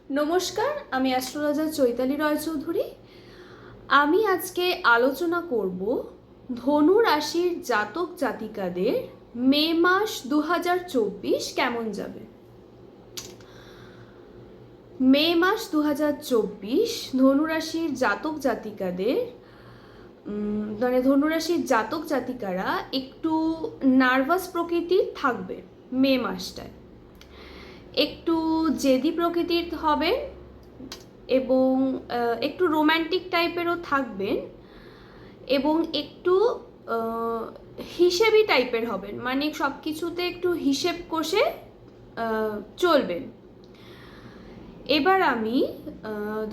নমস্কার, আমি অ্যাস্ট্রোলজার চৈতালি রায়চৌধুরী। আমি আজকে আলোচনা করব ধনু রাশির জাতক জাতিকাদের মে মাস 2024 কেমন যাবে। মে মাস 2024 ধনুরাশির জাতক জাতিকাদের ধনুরাশির জাতক জাতিকারা একটু নার্ভাস প্রকৃতির থাকবে। মে মাসটায় একটু জেদি প্রকৃতির হবে এবং একটু রোম্যান্টিক টাইপেরও থাকবেন এবং একটু হিসেবি টাইপের হবেন, মানে সব কিছুতে একটু হিসেব কষে চলবেন। এবার আমি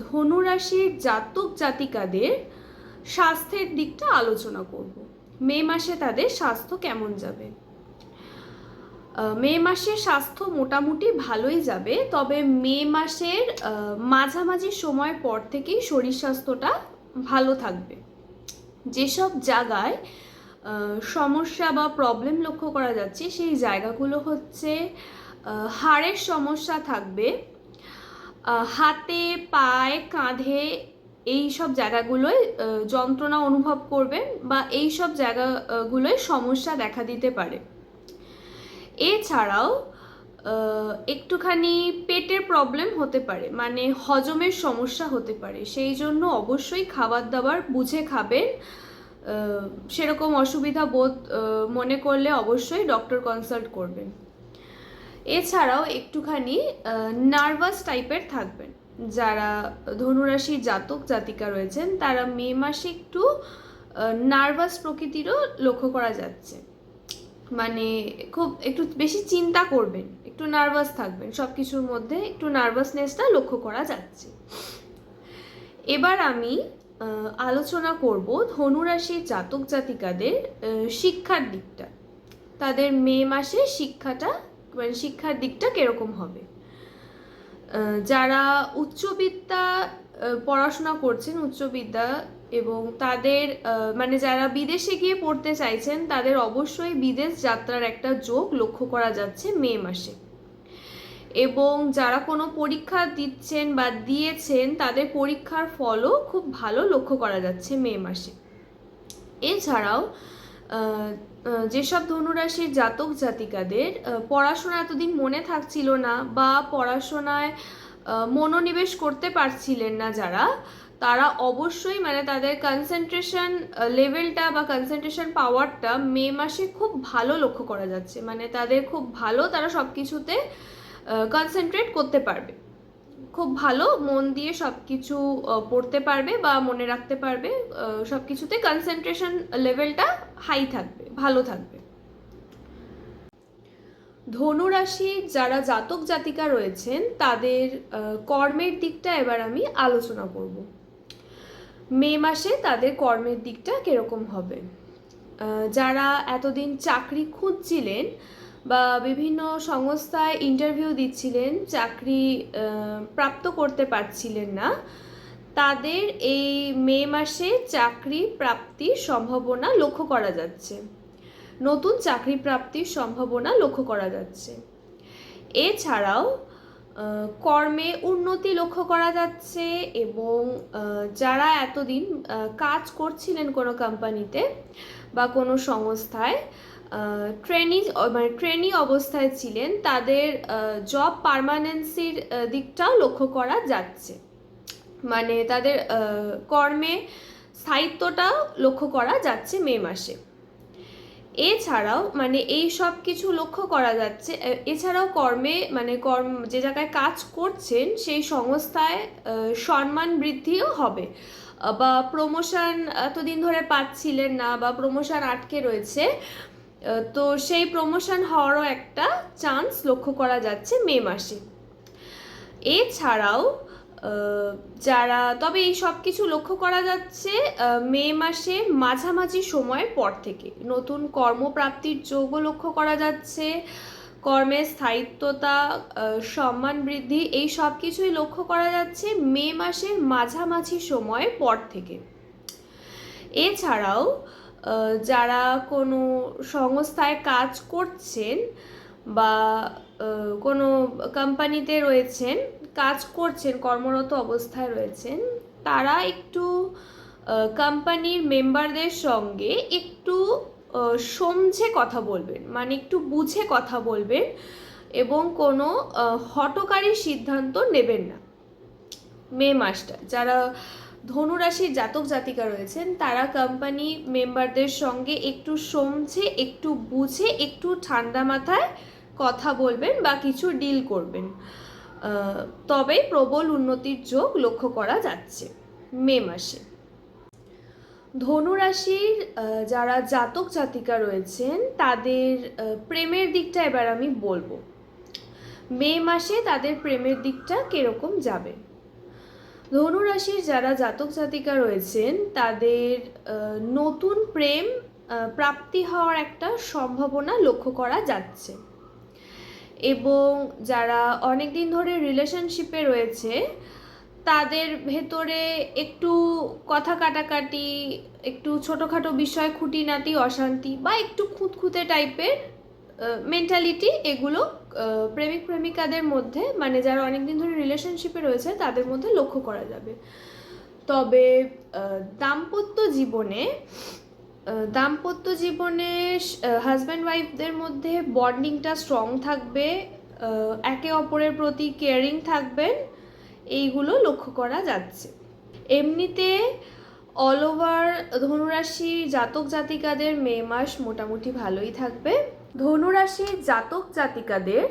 ধনুরাশির জাতক জাতিকাদের স্বাস্থ্যের দিকটা আলোচনা করব। মে মাসে তাদের স্বাস্থ্য কেমন যাবে। মে মাসের স্বাস্থ্য মোটামুটি ভালোই যাবে, তবে মে মাসের মাঝামাঝি সময় পর থেকেই শরীর স্বাস্থ্যটা ভালো থাকবে। যেসব জায়গায় সমস্যা বা প্রবলেম লক্ষ্য করা যাচ্ছে সেই জায়গাগুলো হচ্ছে হাড়ের সমস্যা থাকবে, হাতে পায়ে কাঁধে এই সব জায়গাগুলোয় যন্ত্রণা অনুভব করবেন বা এই সব জায়গাগুলোয় সমস্যা দেখা দিতে পারে। এছাড়াও একটুখানি পেটের প্রবলেম হতে পারে, মানে হজমের সমস্যা হতে পারে, সেই জন্য অবশ্যই খাবার দাবার বুঝে খাবেন। সেরকম অসুবিধা বোধ মনে করলে অবশ্যই ডক্টর কনসাল্ট করবেন। এছাড়াও একটুখানি নার্ভাস টাইপের থাকবেন। যারা ধনুরাশির জাতক জাতিকা রয়েছেন তারা মে মাসে একটু নার্ভাস প্রকৃতিরও লক্ষ্য করা যাচ্ছে, মানে খুব একটু বেশি চিন্তা করবেন, একটু নার্ভাস থাকবেন, সব কিছুর মধ্যে একটু নার্ভাসনেসটা লক্ষ্য করা যাচ্ছে। এবার আমি আলোচনা করব ধনুরাশির জাতক জাতিকাদের শিক্ষার দিকটা। তাদের মে মাসে শিক্ষাটা, মানে শিক্ষার দিকটা কিরকম হবে। যারা উচ্চবিদ্যা পড়াশোনা করছেন, উচ্চবিদ্যা, এবং তাদের মানে যারা বিদেশে গিয়ে পড়তে চাইছেন তাদের অবশ্যই বিদেশ যাত্রার একটা যোগ লক্ষ্য করা যাচ্ছে মে মাসে। এবং যারা কোনো পরীক্ষা দিচ্ছেন বা দিয়েছেন তাদের পরীক্ষার ফলও খুব ভালো লক্ষ্য করা যাচ্ছে মে মাসে। এছাড়াও যেসব ধনুরাশির জাতক জাতিকাদের পড়াশোনা এতদিন মনে থাকছিল না বা পড়াশোনায় মনোনিবেশ করতে পারছিলেন না যারা, তারা অবশ্যই মানে তাদের কনসেন্ট্রেশন লেভেলটা বা কনসেন্ট্রেশন পাওয়ারটা মে মাসে খুব ভালো লক্ষ্য করা যাচ্ছে, মানে তাদের খুব ভালো, তারা সব কিছুতে কনসেন্ট্রেট করতে পারবে, খুব ভালো মন দিয়ে সব কিছু পড়তে পারবে বা মনে রাখতে পারবে, সব কিছুতে কনসেন্ট্রেশন লেভেলটা হাই থাকবে, ভালো থাকবে। ধনুরাশি যারা জাতক জাতিকা রয়েছেন তাদের কর্মের দিকটা এবার আমি আলোচনা করব। মে মাসে তাদের কর্মের দিকটা কিরকম হবে। যারা এতদিন চাকরি খুঁজছিলেন বা বিভিন্ন সংস্থায় ইন্টারভিউ দিচ্ছিলেন, চাকরি প্রাপ্ত করতে পারছিলেন না, তাদের এই মে মাসে চাকরি প্রাপ্তির সম্ভাবনা লক্ষ্য করা যাচ্ছে, নতুন চাকরি প্রাপ্তির সম্ভাবনা লক্ষ্য করা যাচ্ছে। এছাড়াও কর্মে উন্নতি লক্ষ্য করা যাচ্ছে এবং যারা এতদিন কাজ করছিলেন কোনো কোম্পানিতে বা কোনো সংস্থায় ট্রেনি অবস্থায় ছিলেন, তাদের জব পার্মানেন্সির দিকটাও লক্ষ্য করা যাচ্ছে, মানে তাদের কর্মে স্থায়িত্বটাও লক্ষ্য করা যাচ্ছে মে মাসে। এছাড়াও মানে এই সব কিছু লক্ষ্য করা যাচ্ছে। এছাড়াও কর্মে মানে যে জায়গায় কাজ করছেন সেই সংস্থায় সম্মান বৃদ্ধিও হবে বা প্রমোশন এতদিন ধরে পাচ্ছিলেন না বা প্রমোশন আটকে রয়েছে, তো সেই প্রমোশন হওয়ারও একটা চান্স লক্ষ্য করা যাচ্ছে মে মাসে। এছাড়াও যারা, তবে এই সব কিছু লক্ষ্য করা যাচ্ছে মে মাসে মাঝামাঝি সময়ের পর থেকে, নতুন কর্মপ্রাপ্তির যোগও লক্ষ্য করা যাচ্ছে, কর্মের স্থায়িত্বতা, সম্মান বৃদ্ধি, এই সব কিছুই লক্ষ্য করা যাচ্ছে মে মাসের মাঝামাঝি সময়ের পর থেকে। এছাড়াও যারা কোনো সংস্থায় কাজ করছেন বা কোনো কোম্পানিতে রয়েছেন, কাজ করছেন, কর্মরত অবস্থায় রয়েছেন, তারা একটু কোম্পানির মেম্বারদের সঙ্গে একটু সমঝে কথা বলবেন, মানে একটু বুঝে কথা বলবেন এবং কোনো হঠকারী সিদ্ধান্ত নেবেন না। মে মাসটা যারা ধনুরাশির জাতক জাতিকা রয়েছেন তারা কোম্পানি মেম্বারদের সঙ্গে একটু সমঝে, একটু বুঝে, একটু ঠান্ডা মাথায় কথা বলবেন বা কিছু ডিল করবেন, তবেই প্রবল উন্নতির যোগ লক্ষ্য করা যাচ্ছে মে মাসে। ধনুরাশির যারা জাতক জাতিকা রয়েছেন তাদের প্রেমের দিকটা এবার আমি বলবো। মে মাসে তাদের প্রেমের দিকটা কিরকম যাবে। ধনুরাশির যারা জাতক জাতিকা রয়েছেন তাদের নতুন প্রেম প্রাপ্তি হওয়ার একটা সম্ভাবনা লক্ষ্য করা যাচ্ছে এবং যারা অনেক দিন ধরে রিলেশনশিপে রয়েছে তাদের ভেতরে একটু কথা কাটাকাটি, একটু ছোটোখাটো বিষয় খুঁটিনাটি অশান্তি বা একটু খুঁতখুঁতে টাইপের মেন্টালিটি, এগুলো প্রেমিক প্রেমিকাদের মধ্যে, মানে যারা অনেকদিন ধরে রিলেশনশিপে রয়েছে তাদের মধ্যে লক্ষ্য করা যাবে। তবে দাম্পত্য জীবনে হাজব্যান্ড ওয়াইফদের মধ্যে বন্ডিংটা স্ট্রং থাকবে, একে অপরের প্রতি কেয়ারিং থাকবেন, এইগুলো লক্ষ্য করা যাচ্ছে। এমনিতে অল ওভার ধনুরাশি জাতক জাতিকাদের মে মাস মোটামুটি ভালোই থাকবে। ধনুরাশির জাতক জাতিকাদের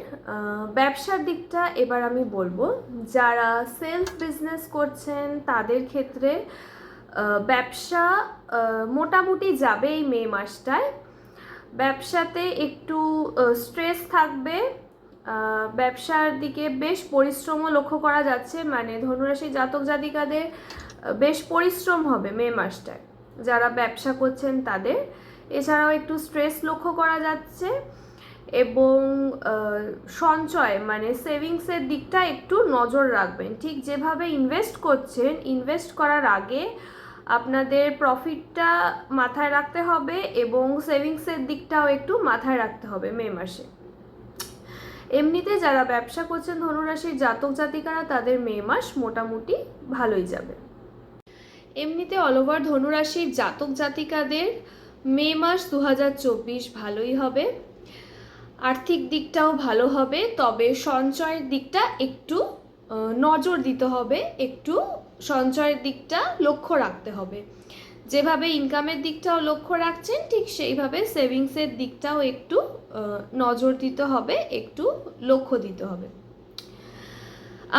ব্যবসার দিকটা এবার আমি বলবো। যারা সেলফ বিজনেস করছেন তাদের ক্ষেত্রে ব্যবসা মোটামুটি যাবে এই মে মাসটায়। ব্যবসাতে একটু স্ট্রেস থাকবে, ব্যবসার দিকে বেশ পরিশ্রমও লক্ষ্য করা যাচ্ছে, মানে ধনুরাশির জাতক জাতিকাদের বেশ পরিশ্রম হবে মে মাসটায় যারা ব্যবসা করছেন তাদের। এছাড়াও একটু স্ট্রেস লক্ষ্য করা যাচ্ছে এবং সঞ্চয় মানে সেভিংসের দিকটা একটু নজর রাখবেন। ঠিক যেভাবে ইনভেস্ট করছেন, ইনভেস্ট করার আগে আপনাদের প্রফিটটা মাথায় রাখতে হবে এবং সেভিংসের দিকটাও একটু মাথায় রাখতে হবে মে মাসে। এমনিতে যারা ব্যবসা করছেন ধনুরাশির জাতক জাতিকারা তাদের মে মাস মোটামুটি ভালোই যাবে। এমনিতে অল ওভার ধনুরাশির জাতক জাতিকাদের মে মাস 2024 ভালোই হবে, আর্থিক দিকটাও ভালো হবে, তবে সঞ্চয়ের দিকটা একটু নজর দিতে হবে, একটু সঞ্চয়ের দিকটা লক্ষ্য রাখতে হবে। যেভাবে ইনকামের দিকটাও লক্ষ্য রাখছেন ঠিক সেইভাবে সেভিংসের দিকটাও একটু নজর দিতে হবে, একটু লক্ষ্য দিতে হবে।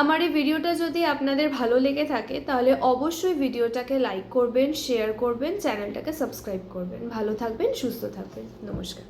আমার এই ভিডিওটা যদি আপনাদের ভালো লেগে থাকে তাহলে অবশ্যই ভিডিওটাকে লাইক করবেন, শেয়ার করবেন, চ্যানেলটাকে সাবস্ক্রাইব করবেন। ভালো থাকবেন, সুস্থ থাকবেন। নমস্কার।